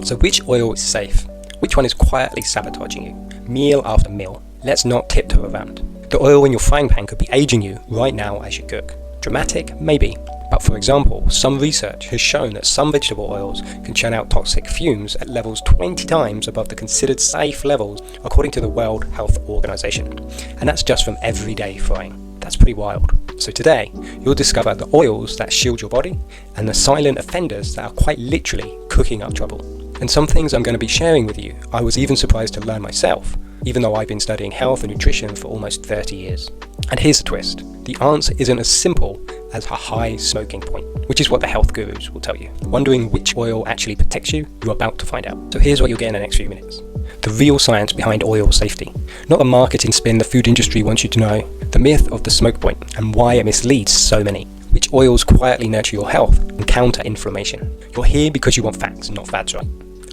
So which oil is safe? Which one is quietly sabotaging you, meal after meal? Let's not tiptoe around. The oil in your frying pan could be aging you right now as you cook. Dramatic? Maybe. But for example, some research has shown that some vegetable oils can churn out toxic fumes at levels 20 times above the considered safe levels according to the World Health Organization. And that's just from everyday frying. That's pretty wild. So today, you'll discover the oils that shield your body and the silent offenders that are quite literally cooking up trouble. And some things I'm going to be sharing with you, I was even surprised to learn myself, even though I've been studying health and nutrition for almost 30 years. And here's the twist. The answer isn't as simple as a high smoking point, which is what the health gurus will tell you. Wondering which oil actually protects you? You're about to find out. So here's what you'll get in the next few minutes. The real science behind oil safety. Not the marketing spin the food industry wants you to know. The myth of the smoke point and why it misleads so many. Which oils quietly nurture your health and counter inflammation. You're here because you want facts, not fads, right?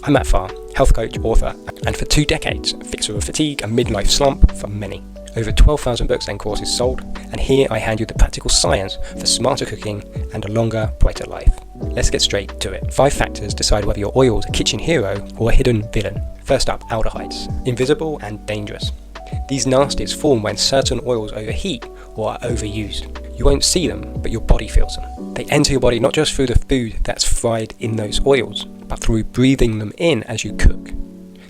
I'm Matt Farr, health coach, author, and for 2 decades, fixer of fatigue and midlife slump for many. Over 12,000 books and courses sold, and here I hand you the practical science for smarter cooking and a longer, brighter life. Let's get straight to it. 5 factors decide whether your oil is a kitchen hero or a hidden villain. First up, aldehydes. Invisible and dangerous. These nasties form when certain oils overheat or are overused. You won't see them, but your body feels them. They enter your body not just through the food that's fried in those oils, but through breathing them in as you cook.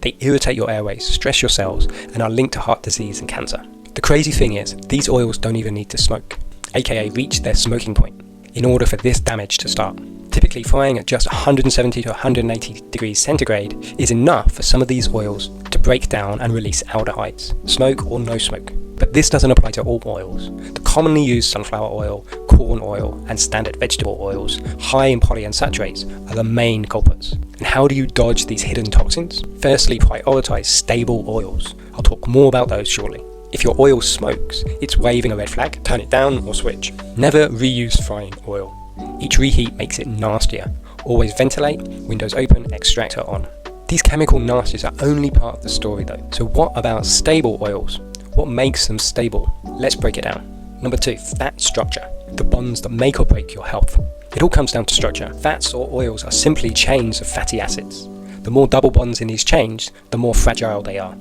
They irritate your airways, stress your cells, and are linked to heart disease and cancer. The crazy thing is, these oils don't even need to smoke, aka reach their smoking point, in order for this damage to start. Typically, frying at just 170 to 180 degrees centigrade is enough for some of these oils to break down and release aldehydes, smoke or no smoke. But this doesn't apply to all oils. The commonly used sunflower oil, corn oil, and standard vegetable oils, high in polyunsaturates, are the main culprits. And how do you dodge these hidden toxins? Firstly, prioritize stable oils. I'll talk more about those shortly. If your oil smokes, it's waving a red flag, turn it down or switch. Never reuse frying oil. Each reheat makes it nastier. Always ventilate, windows open, extractor on. These chemical nasties are only part of the story though. So what about stable oils? What makes them stable? Let's break it down. Number 2, fat structure. The bonds that make or break your health. It all comes down to structure. Fats or oils are simply chains of fatty acids. The more double bonds in these chains, the more fragile they are.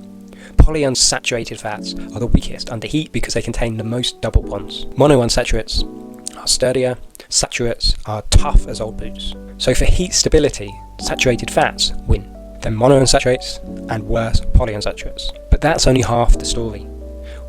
Polyunsaturated fats are the weakest under heat because they contain the most double bonds. Monounsaturates are sturdier, saturates are tough as old boots. So for heat stability, saturated fats win. Then monounsaturates and worse, polyunsaturates. But that's only half the story.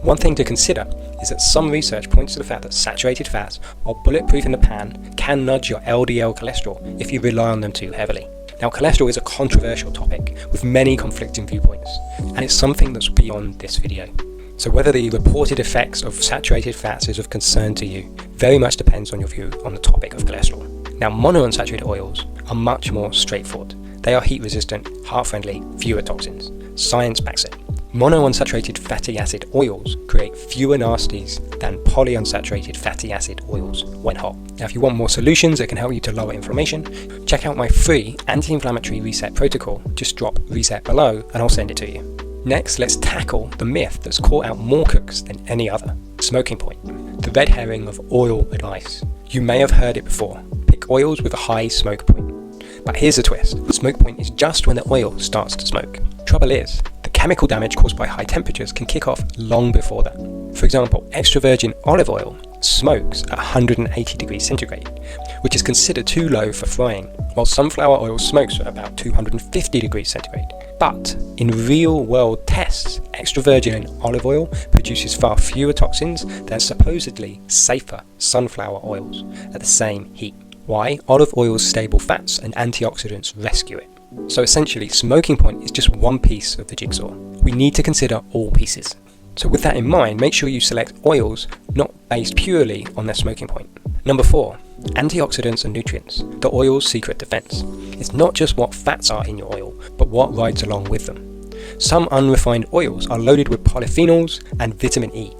One thing to consider is that some research points to the fact that saturated fats, while bulletproof in the pan, can nudge your LDL cholesterol if you rely on them too heavily. Now, cholesterol is a controversial topic with many conflicting viewpoints, and it's something that's beyond this video. So whether the reported effects of saturated fats is of concern to you very much depends on your view on the topic of cholesterol. Now, monounsaturated oils are much more straightforward. They are heat resistant, heart friendly, fewer toxins. Science backs it. Monounsaturated fatty acid oils create fewer nasties than polyunsaturated fatty acid oils when hot. Now, if you want more solutions that can help you to lower inflammation, check out my free Anti-Inflammatory Reset Protocol. Just drop reset below and I'll send it to you. Next, let's tackle the myth that's caught out more cooks than any other. Smoking point. The red herring of oil advice. You may have heard it before. Pick oils with a high smoke point. But here's the twist. The smoke point is just when the oil starts to smoke. Trouble is, the chemical damage caused by high temperatures can kick off long before that. For example, extra virgin olive oil smokes at 180 degrees centigrade, which is considered too low for frying, while sunflower oil smokes at about 250 degrees centigrade. But in real-world tests, extra virgin olive oil produces far fewer toxins than supposedly safer sunflower oils at the same heat. Why? Olive oil's stable fats and antioxidants rescue it. So essentially, smoking point is just one piece of the jigsaw. We need to consider all pieces. So with that in mind, make sure you select oils not based purely on their smoking point. Number 4, antioxidants and nutrients, the oil's secret defense. It's not just what fats are in your oil, but what rides along with them. Some unrefined oils are loaded with polyphenols and vitamin E.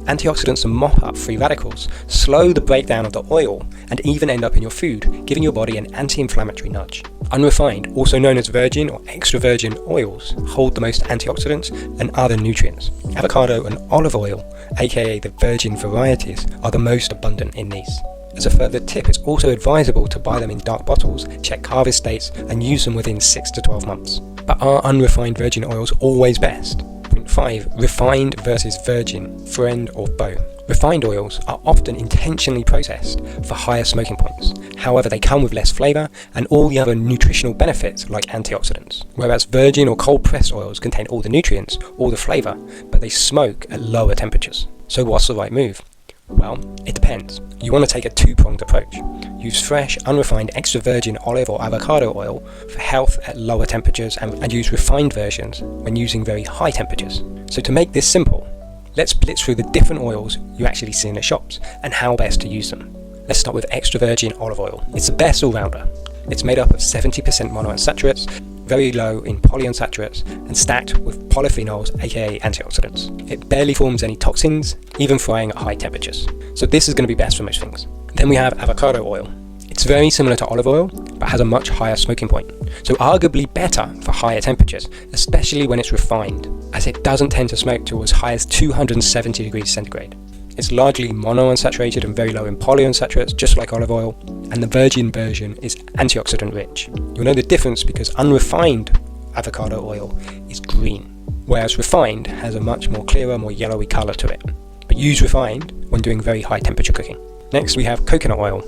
Antioxidants and mop up free radicals, slow the breakdown of the oil, and even end up in your food, giving your body an anti-inflammatory nudge. Unrefined, also known as virgin or extra virgin oils, hold the most antioxidants and other nutrients. Avocado and olive oil, aka the virgin varieties, are the most abundant in these. As a further tip, it's also advisable to buy them in dark bottles, check harvest dates, and use them within 6 to 12 months. But are unrefined virgin oils always best? Point 5. Refined versus virgin, friend or foe. Refined oils are often intentionally processed for higher smoking points. However, they come with less flavour and all the other nutritional benefits like antioxidants. Whereas virgin or cold pressed oils contain all the nutrients, all the flavour, but they smoke at lower temperatures. So what's the right move? Well, it depends. You want to take a two-pronged approach. Use fresh, unrefined extra virgin olive or avocado oil for health at lower temperatures and use refined versions when using very high temperatures. So to make this simple, let's blitz through the different oils you actually see in the shops and how best to use them. Let's start with extra virgin olive oil. It's the best all-rounder. It's made up of 70% monounsaturates, very low in polyunsaturates, and stacked with polyphenols, aka antioxidants. It barely forms any toxins, even frying at high temperatures. So this is going to be best for most things. Then we have avocado oil. It's very similar to olive oil, but has a much higher smoking point. So arguably better for higher temperatures, especially when it's refined, as it doesn't tend to smoke to as high as 270 degrees centigrade. It's largely monounsaturated and very low in polyunsaturates, just like olive oil, and the virgin version is antioxidant rich. You'll know the difference because unrefined avocado oil is green, whereas refined has a much more clearer, more yellowy colour to it. But use refined when doing very high temperature cooking. Next we have coconut oil,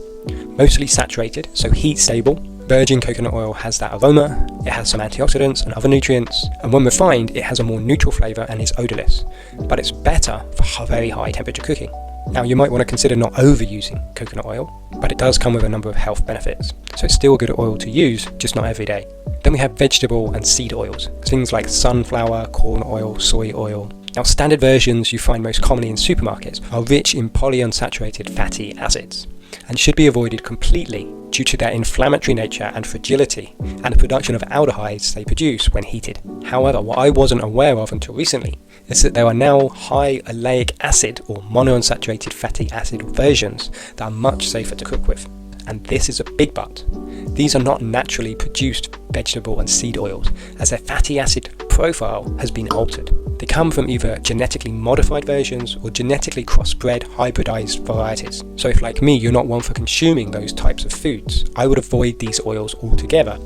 mostly saturated, so heat stable. Virgin coconut oil has that aroma, it has some antioxidants and other nutrients, and when refined it has a more neutral flavour and is odourless, but it's better for very high temperature cooking. Now you might want to consider not overusing coconut oil, but it does come with a number of health benefits, so it's still a good oil to use, just not every day. Then we have vegetable and seed oils, things like sunflower, corn oil, soy oil. Now standard versions you find most commonly in supermarkets are rich in polyunsaturated fatty acids, and should be avoided completely due to their inflammatory nature and fragility and the production of aldehydes they produce when heated. However, what I wasn't aware of until recently is that there are now high oleic acid or monounsaturated fatty acid versions that are much safer to cook with. And this is a big but. These are not naturally produced vegetable and seed oils, as their fatty acid profile has been altered. They come from either genetically modified versions or genetically crossbred hybridized varieties. So if, like me, you're not one for consuming those types of foods, I would avoid these oils altogether,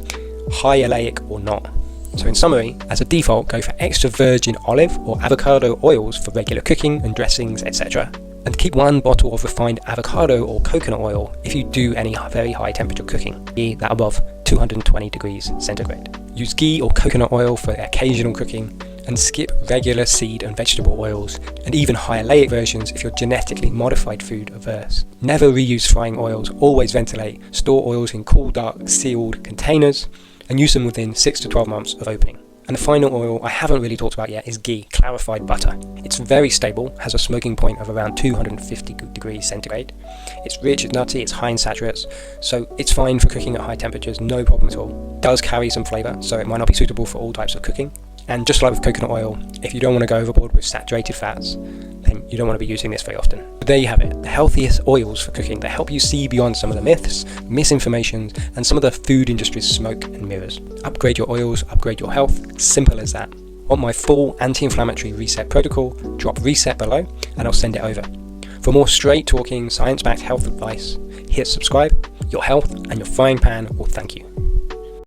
high oleic or not. So in summary, as a default, go for extra virgin olive or avocado oils for regular cooking and dressings, etc. And keep one bottle of refined avocado or coconut oil if you do any very high temperature cooking, be that above 220 degrees centigrade. Use ghee or coconut oil for occasional cooking, and skip regular seed and vegetable oils, and even high oleic versions if you're genetically modified food averse. Never reuse frying oils, always ventilate, store oils in cool, dark, sealed containers, and use them within 6 to 12 months of opening. And the final oil I haven't really talked about yet is ghee, clarified butter. It's very stable, has a smoking point of around 250 degrees centigrade. It's rich, it's nutty, it's high in saturates, so it's fine for cooking at high temperatures, no problem at all. It does carry some flavour, so it might not be suitable for all types of cooking. And just like with coconut oil, if you don't want to go overboard with saturated fats, then you don't want to be using this very often. But there you have it, the healthiest oils for cooking that help you see beyond some of the myths, misinformation, and some of the food industry's smoke and mirrors. Upgrade your oils, upgrade your health, simple as that. Want my full anti-inflammatory reset protocol? Drop reset below and I'll send it over. For more straight talking, science-backed health advice, hit subscribe. Your health and your frying pan will thank you.